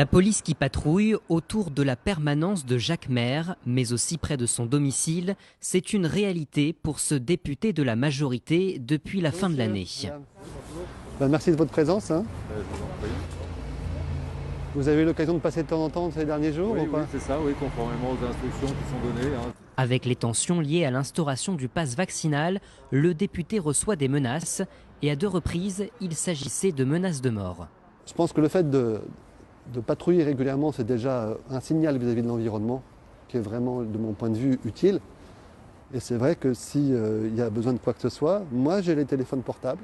La police qui patrouille autour de la permanence de Jacques Maire, mais aussi près de son domicile, c'est une réalité pour ce député de la majorité depuis la fin de l'année. Merci de votre présence. Je vous en prie. Vous avez eu l'occasion de passer de temps en temps ces derniers jours Oui, ou pas? oui, c'est ça, oui, conformément aux instructions qui sont données. Avec les tensions liées à l'instauration du pass vaccinal, le député reçoit des menaces et à 2 reprises, il s'agissait de menaces de mort. Je pense que le fait de patrouiller régulièrement, c'est déjà un signal vis-à-vis de l'environnement qui est vraiment, de mon point de vue, utile. Et c'est vrai que s'il y a besoin de quoi que ce soit, moi j'ai les téléphones portables.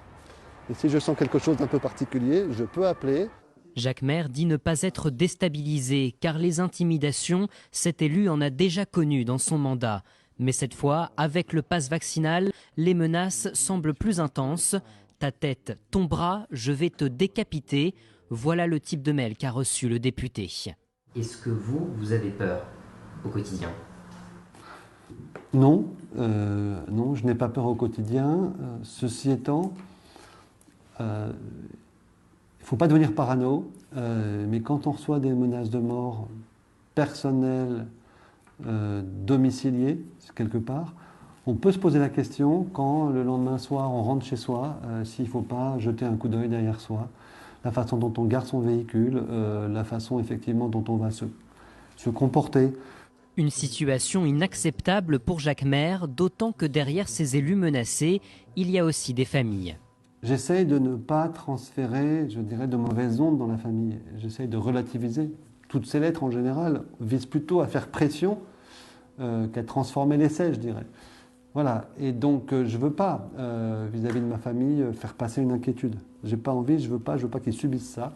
Et si je sens quelque chose d'un peu particulier, je peux appeler. Jacques Maire dit ne pas être déstabilisé car les intimidations, cet élu en a déjà connu dans son mandat. Mais cette fois, avec le pass vaccinal, les menaces semblent plus intenses. Ta tête, ton bras, je vais te décapiter. Voilà le type de mail qu'a reçu le député. Est-ce que vous avez peur au quotidien? Non, non, je n'ai pas peur au quotidien. Ceci étant, il ne faut pas devenir parano, mais quand on reçoit des menaces de mort personnelles, domiciliées, quelque part, on peut se poser la question quand le lendemain soir on rentre chez soi, s'il ne faut pas jeter un coup d'œil derrière soi, la façon dont on garde son véhicule, la façon effectivement dont on va se comporter. Une situation inacceptable pour Jacques Maire, d'autant que derrière ces élus menacés, il y a aussi des familles. J'essaye de ne pas transférer, je dirais, de mauvaises ondes dans la famille. J'essaye de relativiser. Toutes ces lettres, en général, visent plutôt à faire pression qu'à transformer l'essai, je dirais. Voilà. Et donc, je ne veux pas, vis-à-vis de ma famille, faire passer une inquiétude. J'ai pas envie, je veux pas qu'ils subissent ça.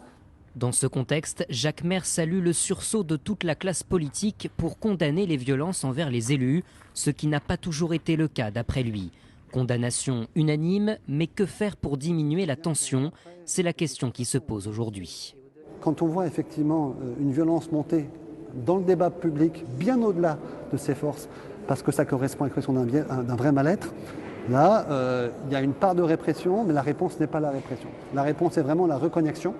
Dans ce contexte, Jacques Maire salue le sursaut de toute la classe politique pour condamner les violences envers les élus, ce qui n'a pas toujours été le cas d'après lui. Condamnation unanime, mais que faire pour diminuer la tension? C'est la question qui se pose aujourd'hui. Quand on voit effectivement une violence monter dans le débat public, bien au-delà de ses forces, parce que ça correspond à l'expression d'un vrai mal-être, là, il y a une part de répression, mais la réponse n'est pas la répression. La réponse est vraiment la reconnexion,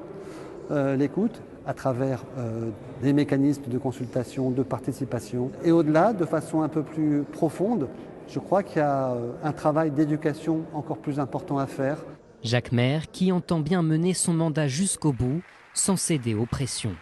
l'écoute, à travers des mécanismes de consultation, de participation. Et au-delà, de façon un peu plus profonde, je crois qu'il y a un travail d'éducation encore plus important à faire. Jacques Maire qui entend bien mener son mandat jusqu'au bout, sans céder aux pressions.